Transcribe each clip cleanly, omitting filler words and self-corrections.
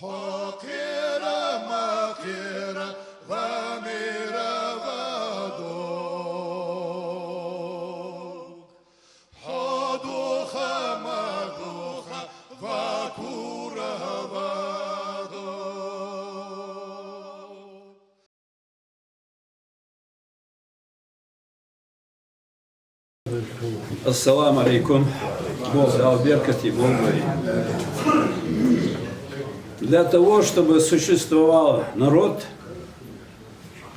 حقيرة مقيرة غامرة غدوك حدوخة مدوخة غكورة غدوك. Ассаламу алейкум. Бог дал беркат и Бог говорит. Для того, чтобы существовал народ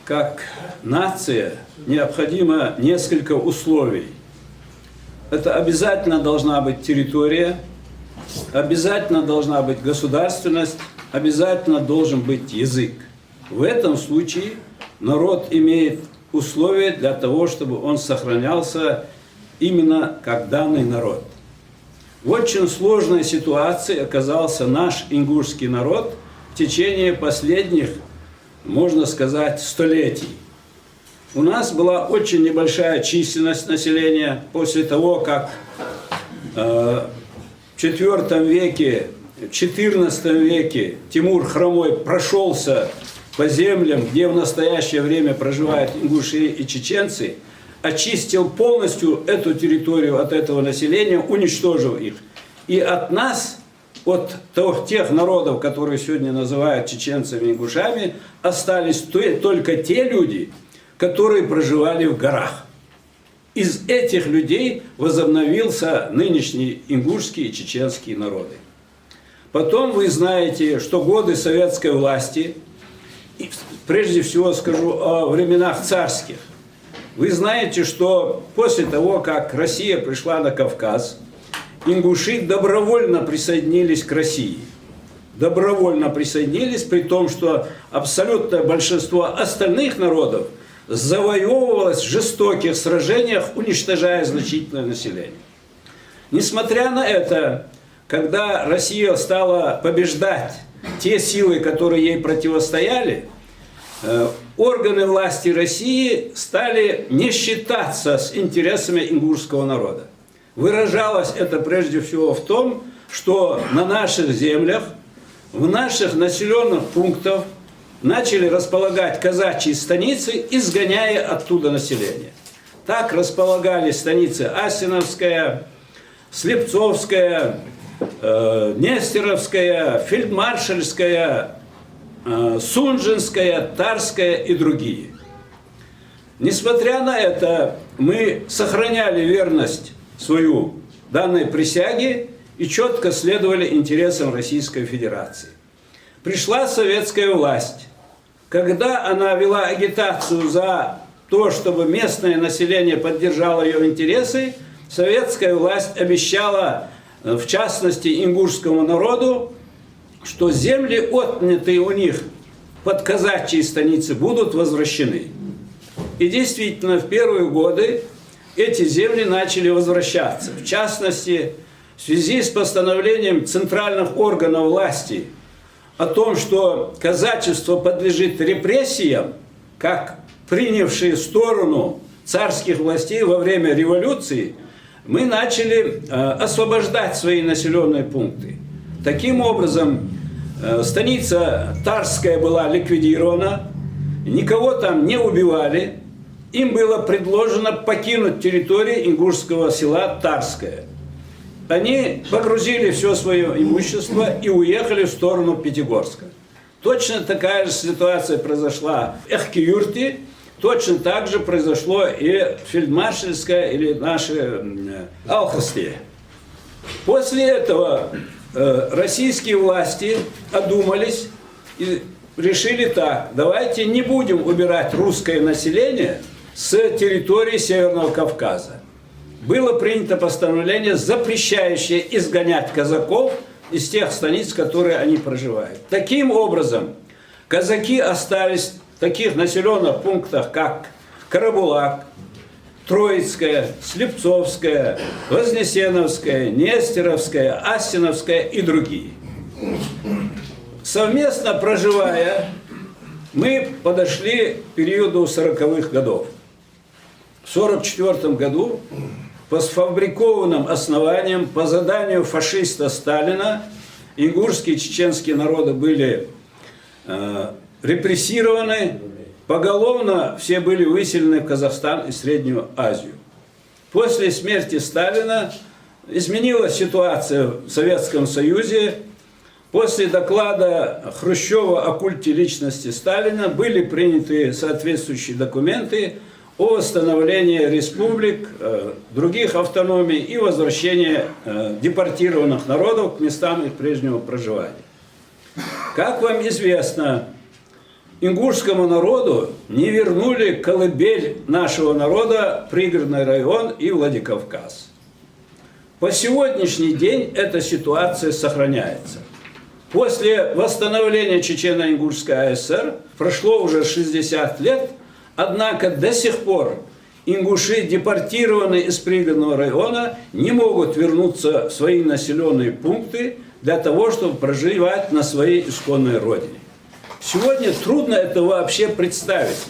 как нация, необходимо несколько условий. Это обязательно должна быть территория, обязательно должна быть государственность, обязательно должен быть язык. В этом случае народ имеет условия для того, чтобы он сохранялся именно как данный народ. В очень сложной ситуации оказался наш ингушский народ в течение последних, можно сказать, столетий. У нас была очень небольшая численность населения после того, как в IV веке, в XIV веке Тимур Хромой прошелся по землям, где в настоящее время проживают ингуши и чеченцы, очистил полностью эту территорию от этого населения, уничтожил их. И от нас, от тех народов, которые сегодня называют чеченцами и ингушами, остались только те люди, которые проживали в горах. Из этих людей возобновился нынешний ингушский и чеченский народы. Потом вы знаете, что годы советской власти, и прежде всего скажу о временах царских, вы знаете, что после того, как Россия пришла на Кавказ, ингуши добровольно присоединились к России. Добровольно присоединились, при том, что абсолютное большинство остальных народов завоевывалось в жестоких сражениях, уничтожая значительное население. Несмотря на это, когда Россия стала побеждать те силы, которые ей противостояли, органы власти России стали не считаться с интересами ингушского народа. Выражалось это прежде всего в том, что на наших землях, в наших населенных пунктах начали располагать казачьи станицы, изгоняя оттуда население. Так располагались станицы Асиновская, Слепцовская, Нестеровская, Фельдмаршальская, Сунжинская, Тарская и другие. Несмотря на это, мы сохраняли верность свою данной присяге и четко следовали интересам Российской Федерации. Пришла советская власть. Когда она вела агитацию за то, чтобы местное население поддержало ее интересы, советская власть обещала, в частности, ингушскому народу, что земли, отнятые у них под казачьи станицы, будут возвращены. И действительно, в первые годы эти земли начали возвращаться. В частности, в связи с постановлением центральных органов власти о том, что казачество подлежит репрессиям, как принявшие сторону царских властей во время революции, мы начали освобождать свои населенные пункты. Таким образом, станица Тарская была ликвидирована, никого там не убивали, им было предложено покинуть территорию ингушского села Тарское. Они погрузили все свое имущество и уехали в сторону Пятигорска. Точно такая же ситуация произошла в Эхкиюрте, точно так же произошло и в Фельдмаршальское или наше Алхасте. После этого российские власти одумались и решили так: давайте не будем убирать русское население с территории Северного Кавказа. Было принято постановление, запрещающее изгонять казаков из тех станиц, в которых они проживают. Таким образом, казаки остались в таких населенных пунктах, как Карабулак, Троицкая, Слепцовская, Вознесеновская, Нестеровская, Асиновская и другие. Совместно проживая, мы подошли к периоду 40-х годов. В 1944 году по сфабрикованным основаниям, по заданию фашиста Сталина, ингушские и чеченские народы были репрессированы, поголовно все были выселены в Казахстан и Среднюю Азию. После смерти Сталина изменилась ситуация в Советском Союзе. После доклада Хрущева о культе личности Сталина были приняты соответствующие документы о восстановлении республик, других автономий и возвращении депортированных народов к местам их прежнего проживания. Как вам известно, ингушскому народу не вернули колыбель нашего народа, пригородный район и Владикавказ. По сегодняшний день эта ситуация сохраняется. После восстановления Чечено-Ингушской АСР прошло уже 60 лет, однако до сих пор ингуши, депортированные из пригородного района, не могут вернуться в свои населенные пункты для того, чтобы проживать на своей исконной родине. Сегодня трудно это вообще представить.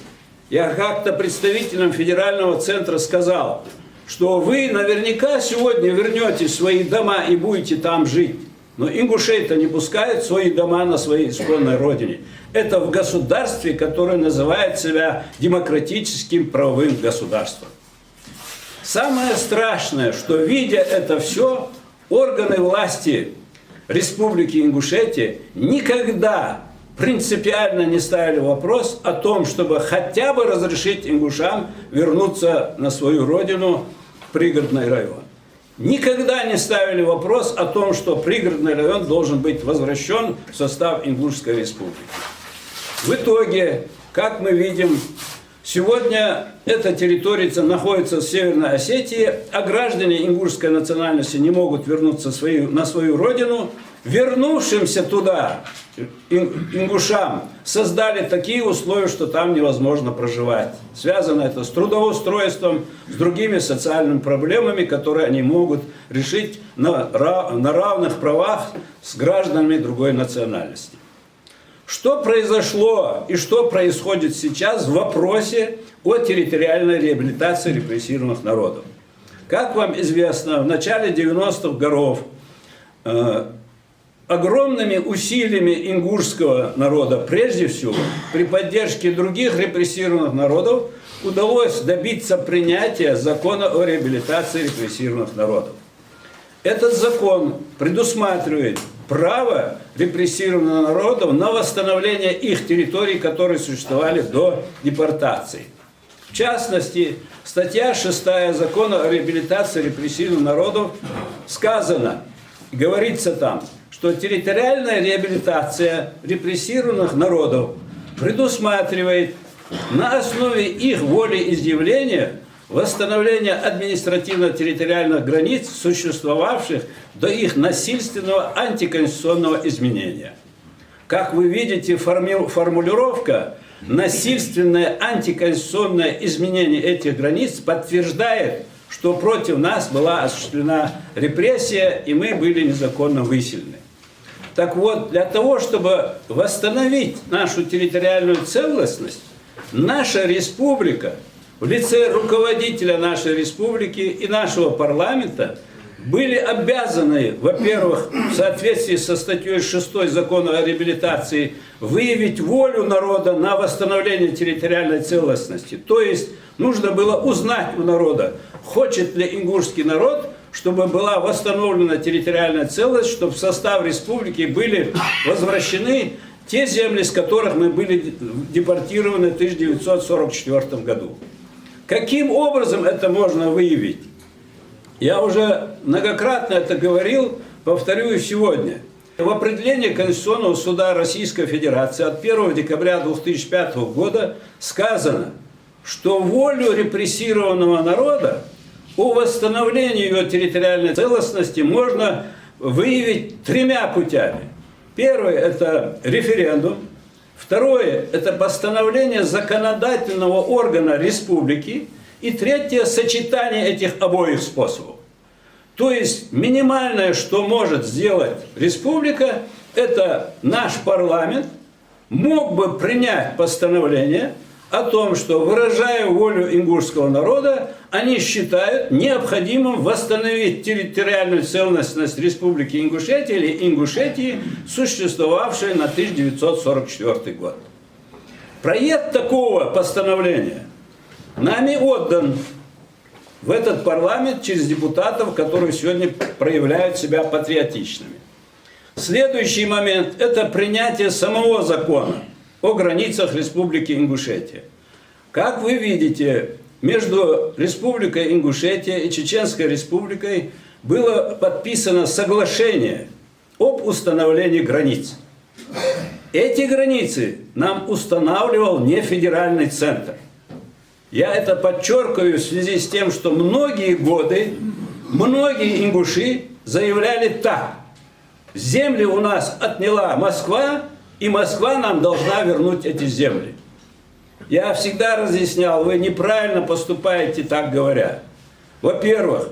Я как-то представителям федерального центра сказал, что вы наверняка сегодня вернетесь в свои дома и будете там жить. Но ингушей-то не пускают в свои дома на своей исконной родине. Это в государстве, которое называет себя демократическим правовым государством. Самое страшное, что, видя это все, органы власти Республики Ингушетия никогда принципиально не ставили вопрос о том, чтобы хотя бы разрешить ингушам вернуться на свою родину, в пригородный район. Никогда не ставили вопрос о том, что пригородный район должен быть возвращен в состав Ингушской республики. В итоге, как мы видим, сегодня эта территория находится в Северной Осетии, а граждане ингушской национальности не могут вернуться на свою родину. Вернувшимся туда ингушам создали такие условия, что там невозможно проживать. Связано это с трудоустройством, с другими социальными проблемами, которые они могут решить на равных правах с гражданами другой национальности. Что произошло и что происходит сейчас в вопросе о территориальной реабилитации репрессированных народов? Как вам известно, в начале 90-х годов огромными усилиями ингушского народа, прежде всего, при поддержке других репрессированных народов, удалось добиться принятия закона о реабилитации репрессированных народов. Этот закон предусматривает право репрессированных народов на восстановление их территорий, которые существовали до депортации. В частности, статья 6 закона о реабилитации репрессированных народов сказано, говорится там, что территориальная реабилитация репрессированных народов предусматривает на основе их волеизъявления восстановление административно-территориальных границ, существовавших до их насильственного антиконституционного изменения. Как вы видите, формулировка «насильственное антиконституционное изменение этих границ» подтверждает, что против нас была осуществлена репрессия, и мы были незаконно выселены. Так вот, для того, чтобы восстановить нашу территориальную целостность, наша республика, в лице руководителя нашей республики и нашего парламента, были обязаны, во-первых, в соответствии со статьей 6 закона о реабилитации, выявить волю народа на восстановление территориальной целостности. То есть нужно было узнать у народа, хочет ли ингушский народ, чтобы была восстановлена территориальная целостность, чтобы в состав республики были возвращены те земли, с которых мы были депортированы в 1944 году. Каким образом это можно выявить? Я уже многократно это говорил, повторю и сегодня. В определении Конституционного суда Российской Федерации от 1 декабря 2005 года сказано, что волю репрессированного народа о восстановлении ее территориальной целостности можно выявить тремя путями. Первое – это референдум. Второе – это постановление законодательного органа республики. И третье – сочетание этих обоих способов. То есть минимальное, что может сделать республика, это наш парламент мог бы принять постановление о том, что, выражая волю ингушского народа, они считают необходимым восстановить территориальную целостность Республики Ингушетия или Ингушетии, существовавшей на 1944 год. Проект такого постановления нами отдан в этот парламент через депутатов, которые сегодня проявляют себя патриотичными. Следующий момент – это принятие самого закона о границах Республики Ингушетия. Как вы видите, между Республикой Ингушетия и Чеченской Республикой было подписано соглашение об установлении границ. Эти границы нам устанавливал не федеральный центр. Я это подчеркиваю в связи с тем, что многие годы, многие ингуши заявляли так: земли у нас отняла Москва, и Москва нам должна вернуть эти земли. Я всегда разъяснял, вы неправильно поступаете, так говоря. Во-первых,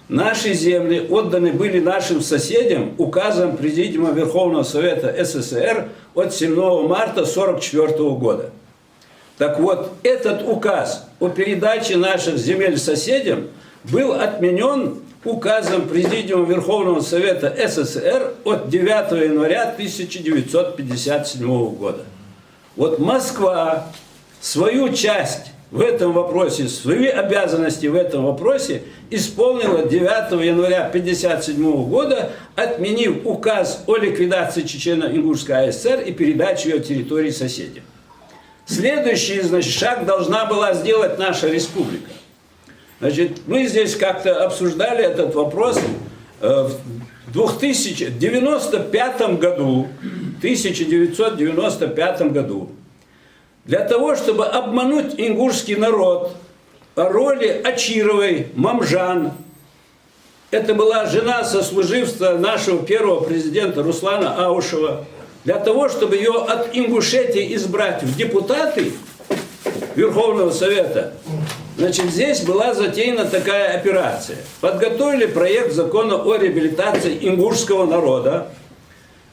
наши земли отданы были нашим соседям указом Президиума Верховного Совета СССР от 7 марта 1944 года. Так вот, этот указ о передаче наших земель соседям был отменен указом Президиума Верховного Совета СССР от 9 января 1957 года. Вот Москва свою часть в этом вопросе, свои обязанности в этом вопросе исполнила 9 января 1957 года, отменив указ о ликвидации Чечено-Ингушской АСР и передаче ее территории соседям. Следующий, значит, шаг должна была сделать наша республика. Значит, мы здесь как-то обсуждали этот вопрос в 1995 году. Для того, чтобы обмануть ингушский народ о роли Ачировой, Мамжан, это была жена сослуживца нашего первого президента Руслана Аушева, для того, чтобы ее от Ингушетии избрать в депутаты Верховного Совета, значит, здесь была затеяна такая операция. Подготовили проект закона о реабилитации ингушского народа.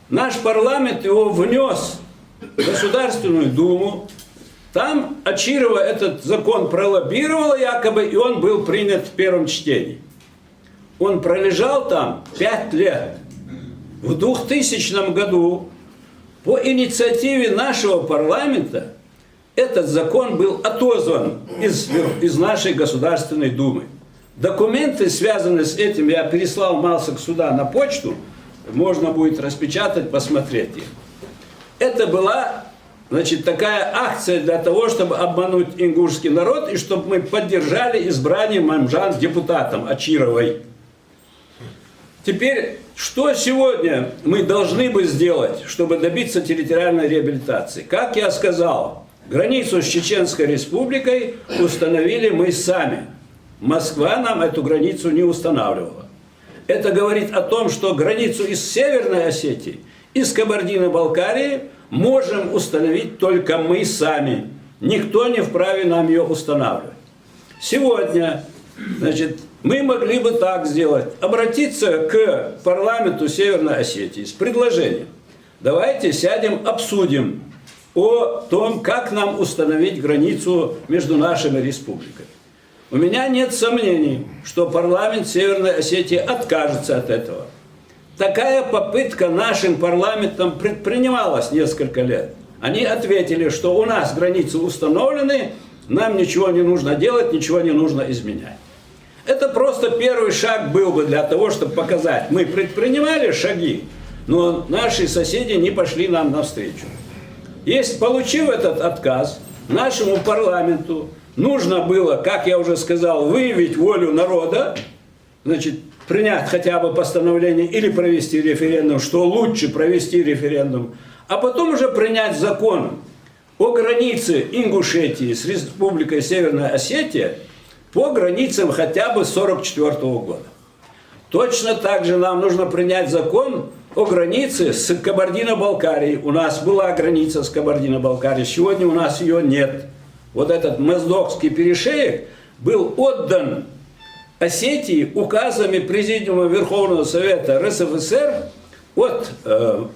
Наш парламент его внес в Государственную Думу. Там Ачирова этот закон пролоббировала якобы, и он был принят в первом чтении. Он пролежал там 5 лет. В 2000 году по инициативе нашего парламента этот закон был отозван из нашей Государственной Думы. Документы, связанные с этим, я переслал Малсак сюда на почту, можно будет распечатать, посмотреть их. Это была, значит, такая акция для того, чтобы обмануть ингушский народ, и чтобы мы поддержали избрание Мамжан депутатом Ачировой. Теперь, что сегодня мы должны бы сделать, чтобы добиться территориальной реабилитации? Как я сказал, границу с Чеченской Республикой установили мы сами. Москва нам эту границу не устанавливала. Это говорит о том, что границу из Северной Осетии, из Кабардино-Балкарии можем установить только мы сами. Никто не вправе нам ее устанавливать. Сегодня, значит, мы могли бы так сделать. Обратиться к парламенту Северной Осетии с предложением. Давайте сядем, обсудим о том, как нам установить границу между нашими республиками. У меня нет сомнений, что парламент Северной Осетии откажется от этого. Такая попытка нашим парламентом предпринималась несколько лет. Они ответили, что у нас границы установлены, нам ничего не нужно делать, ничего не нужно изменять. Это просто первый шаг был бы для того, чтобы показать, мы предпринимали шаги, но наши соседи не пошли нам навстречу. Если, получив этот отказ, нашему парламенту нужно было, как я уже сказал, выявить волю народа, значит, принять хотя бы постановление или провести референдум, что лучше провести референдум, а потом уже принять закон о границе Ингушетии с Республикой Северная Осетия по границам хотя бы 1944 года. Точно так же нам нужно принять закон о границе с Кабардино-Балкарией. У нас была граница с Кабардино-Балкарией, сегодня у нас ее нет. Вот этот Моздокский перешеек был отдан Осетии указами Президиума Верховного Совета РСФСР от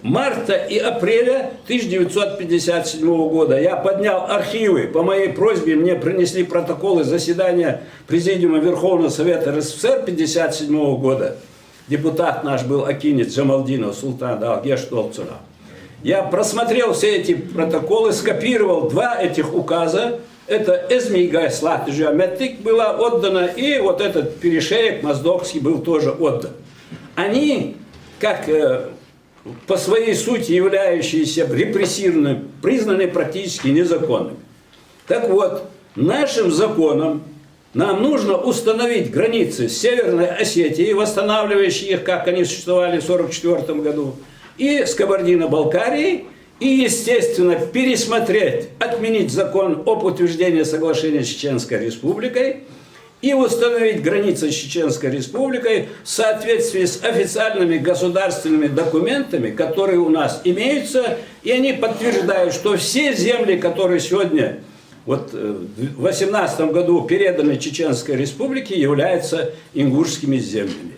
марта и апреля 1957 года я поднял архивы. По моей просьбе мне принесли протоколы заседания Президиума Верховного Совета РСФСР 1957 года. Депутат наш был Акинец Джамалдинов, Султан Алгеш-Толцуна. Я просмотрел все эти протоколы, скопировал два этих указа. Это Эзмигай Слатыжиаметик была отдана, и вот этот перешеек Моздокский был тоже отдан. Они, как по своей сути являющиеся репрессивными, признаны практически незаконными. Так вот, нашим законом нам нужно установить границы с Северной Осетией, восстанавливающие их, как они существовали в 1944 году, и с Кабардино-Балкарией, и, естественно, пересмотреть, отменить закон об утверждении соглашения с Чеченской Республикой и установить границы с Чеченской Республикой в соответствии с официальными государственными документами, которые у нас имеются, и они подтверждают, что все земли, которые сегодня вот в 2018 году переданы Чеченской Республике, являются ингушскими землями.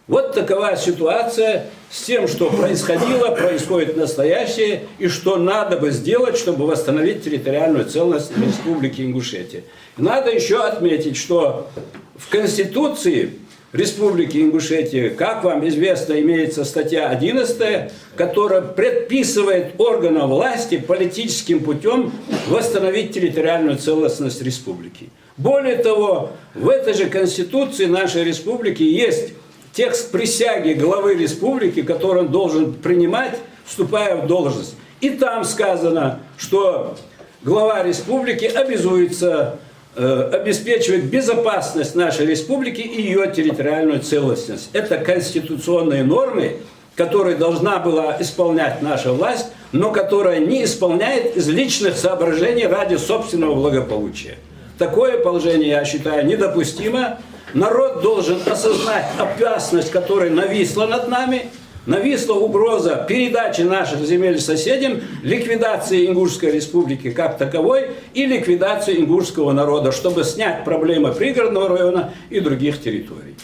Вот такова ситуация с тем, что происходило, происходит настоящее, и что надо бы сделать, чтобы восстановить территориальную целостность Республики Ингушетия. Надо еще отметить, что в Конституции Республики Ингушетия, как вам известно, имеется статья 11, которая предписывает органам власти политическим путем восстановить территориальную целостность республики. Более того, в этой же Конституции нашей республики есть текст присяги главы республики, который он должен принимать, вступая в должность. И там сказано, что глава республики обязуется обеспечивать безопасность нашей республики и ее территориальную целостность. Это конституционные нормы, которые должна была исполнять наша власть, но которая не исполняет из личных соображений ради собственного благополучия. Такое положение, я считаю, недопустимо. Народ должен осознать опасность, которая нависла над нами. Нависла угроза передачи наших земель соседям, ликвидации Ингушской республики как таковой и ликвидации ингушского народа, чтобы снять проблемы пригородного района и других территорий.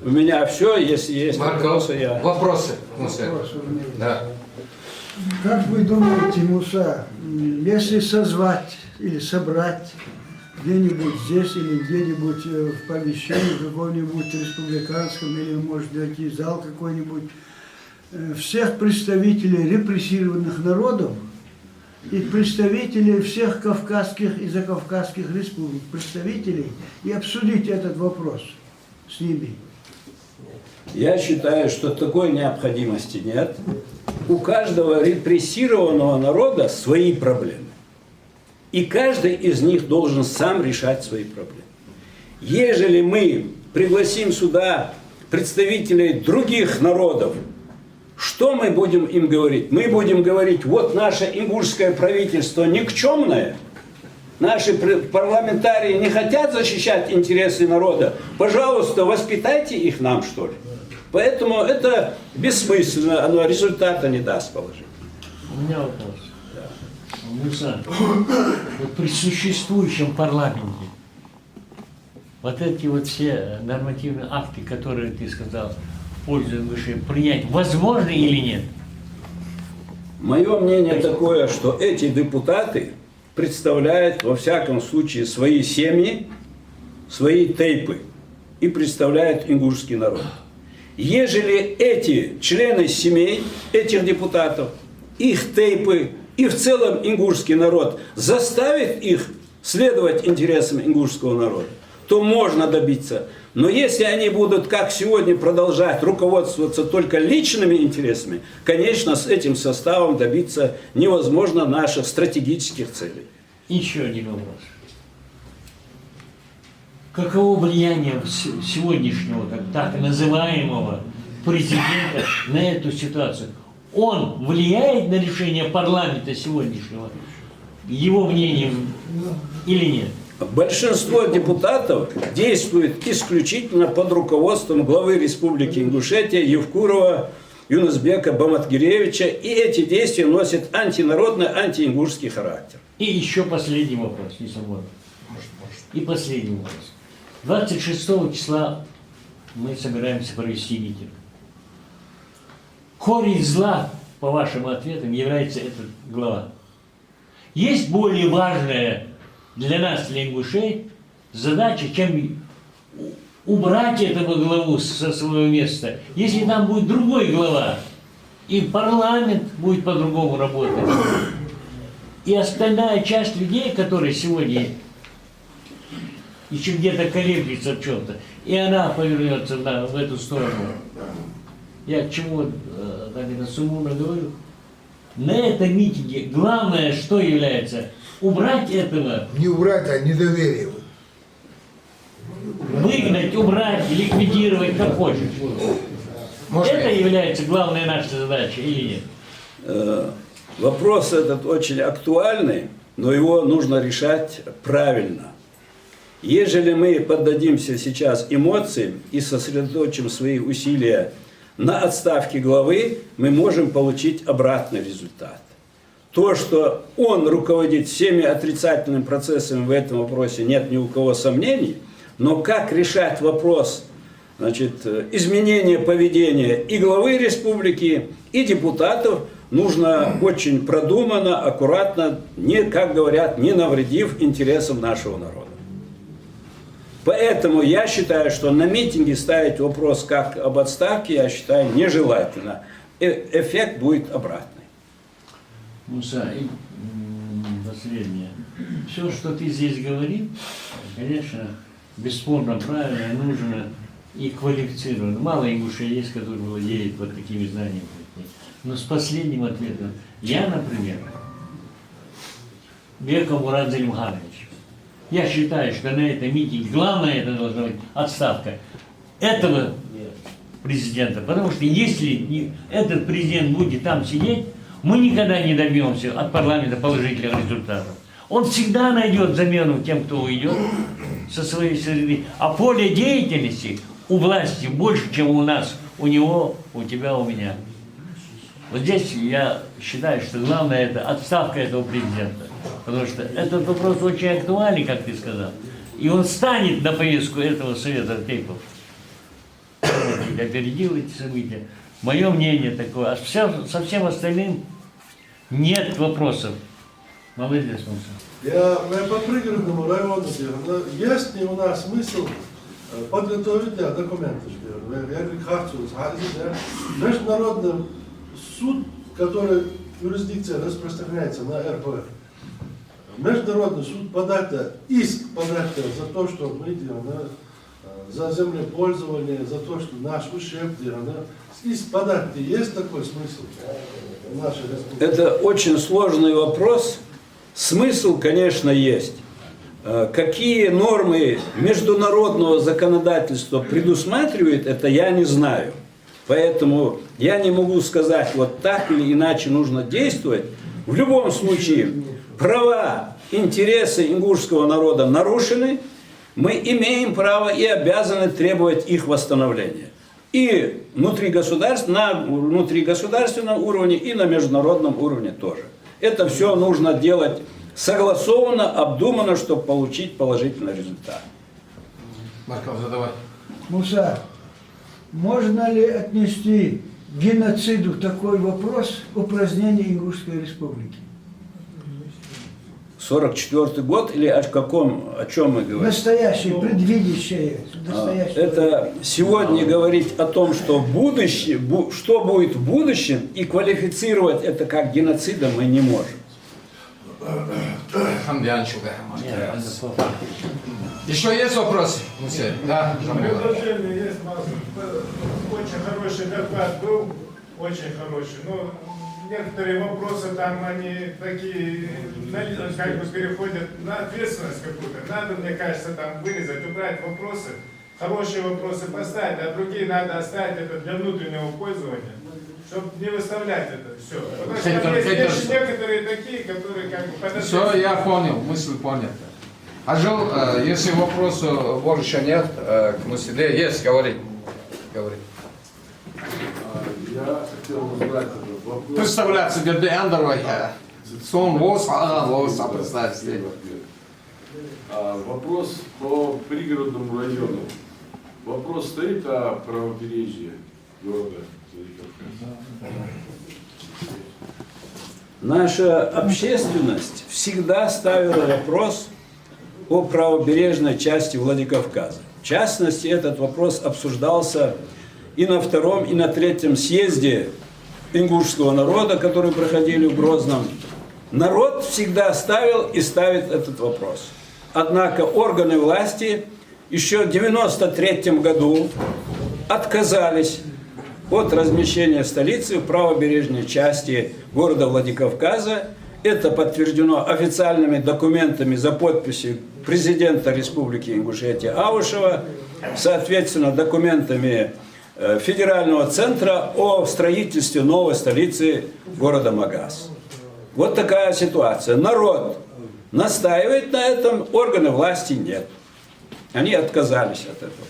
У меня все, если есть вопросы, я... Вопросы? Да. Как вы думаете, Муса, если созвать или собрать где-нибудь здесь или где-нибудь в помещении каком-нибудь республиканском или, может, найти зал какой-нибудь, всех представителей репрессированных народов и представителей всех кавказских и закавказских республик, представителей, и обсудить этот вопрос с ними? Я считаю, что такой необходимости нет. У каждого репрессированного народа свои проблемы. И каждый из них должен сам решать свои проблемы. Ежели мы пригласим сюда представителей других народов, что мы будем им говорить? Мы будем говорить, вот наше ингушское правительство никчемное, наши парламентарии не хотят защищать интересы народа, пожалуйста, воспитайте их нам, что ли. Поэтому это бессмысленно, оно результата не даст положения. У меня вопрос. Муса, вот при существующем парламенте вот эти вот все нормативные акты, которые ты сказал, в пользу выше, принять возможно или нет? Мое мнение такое, что эти депутаты представляют, во всяком случае, свои семьи, свои тейпы и представляют ингушский народ. Ежели эти члены семей, этих депутатов, их тейпы и в целом ингушский народ заставит их следовать интересам ингушского народа, то можно добиться. Но если они будут, как сегодня, продолжать руководствоваться только личными интересами, конечно, с этим составом добиться невозможно наших стратегических целей. Еще один вопрос. Каково влияние сегодняшнего, так называемого президента на эту ситуацию? Он влияет на решение парламента сегодняшнего, его мнением или нет? Большинство депутатов действует исключительно под руководством главы Республики Ингушетия Евкурова Юнусбека Баматгиревича, и эти действия носят антинародный, антиингушский характер. И еще последний вопрос, если можно. И последний вопрос. 26 числа мы собираемся провести митинг. корень зла, по вашим ответам, является эта глава. Есть более важная для нас, для ингушей, задача, чем убрать этого главу со своего места, если там будет другой глава, и парламент будет по-другому работать. И остальная часть людей, которые сегодня еще где-то колеблется в чем-то, и она повернется в эту сторону. Я к чему так это суммарно говорю? На этом митинге главное, что является? Убрать этого. Не убрать, а недоверие. Выгнать, убрать, ликвидировать, как хочешь. Это является главной нашей задачей или нет? Вопрос этот очень актуальный, но его нужно решать правильно. Ежели мы поддадимся сейчас эмоциям и сосредоточим свои усилия на отставке главы, мы можем получить обратный результат. То, что он руководит всеми отрицательными процессами в этом вопросе, нет ни у кого сомнений, но как решать вопрос, значит, изменения поведения и главы республики, и депутатов, нужно очень продуманно, аккуратно, не, как говорят, не навредив интересам нашего народа. Поэтому я считаю, что на митинге ставить вопрос как об отставке, я считаю, нежелательно. Эффект будет обратный. Муса, и последнее. Все, что ты здесь говорил, конечно, бесспорно правильно, нужно и квалифицировано. Мало ингушей есть, которые владеют вот такими знаниями. Но с последним ответом. Я, например, Беков Мурат Залимханович. Я считаю, что на этом митинге главное это должна быть отставка этого президента. Потому что если этот президент будет там сидеть, мы никогда не добьемся от парламента положительных результатов. Он всегда найдет замену тем, кто уйдет со своей среды. А поле деятельности у власти больше, чем у нас, у него, у тебя, у меня. Вот здесь я считаю, что главное это отставка этого президента. Потому что этот вопрос очень актуальный, как ты сказал. И он станет на повестку этого совета тейпов. Опередил эти события. Мое мнение такое. А со всем остальным нет вопросов. Молодец, Муса. Я по пригородному району, есть ли у нас смысл подготовить документы? Международный суд, который юрисдикция распространяется на РПФ. Международный суд подать иск за то, что мы делаем, за землепользование, за то, что наш ущерб делаем. Иск подать, есть такой смысл в нашей республике? Это очень сложный вопрос. Смысл, конечно, есть. Какие нормы международного законодательства предусматривают, это я не знаю. Поэтому я не могу сказать, вот так или иначе нужно действовать. В любом случае, права, интересы ингушского народа нарушены, мы имеем право и обязаны требовать их восстановления. И на внутригосударственном уровне, и на международном уровне тоже. Это все нужно делать согласованно, обдуманно, чтобы получить положительный результат. Марков, задавай. Муса, можно ли отнести к геноциду такой вопрос упразднения Ингушской республики? 44-й год или о чем мы говорим? Настоящее, предвидящее. Это сегодня говорить о том, что будущее, что будет в будущем, и квалифицировать это как геноцидом мы не можем. Еще есть вопросы? Да, Предложение есть, очень хороший доклад был, очень хороший, но некоторые вопросы там, они такие, как бы переходят на ответственность какую-то. Надо, мне кажется, там вырезать, убрать вопросы, хорошие вопросы поставить, а другие надо оставить это для внутреннего пользования, чтобы не выставлять это все. Потому что есть вещи некоторые такие, которые как бы... Все, я понял, мысль понята. Ажил, если вопросов больше нет, к Мусиде есть, говори. Я хотел узнать этот вопрос. Представляться, где Эндервай. Сон ВОЗ, представьте. Вопрос по пригородному району. Вопрос стоит о правобережье города. Наша общественность всегда ставила вопрос о правобережной части Владикавказа. В частности, этот вопрос обсуждался и на втором, и на третьем съезде ингушского народа, которые проходили в Грозном. Народ всегда ставил и ставит этот вопрос. Однако органы власти еще в 1993 году отказались от размещения столицы в правобережной части города Владикавказа. Это подтверждено официальными документами за подписью президента Республики Ингушетия Аушева, соответственно, документами Федерального центра о строительстве новой столицы города Магас. Вот такая ситуация. Народ настаивает на этом, органы власти нет. Они отказались от этого.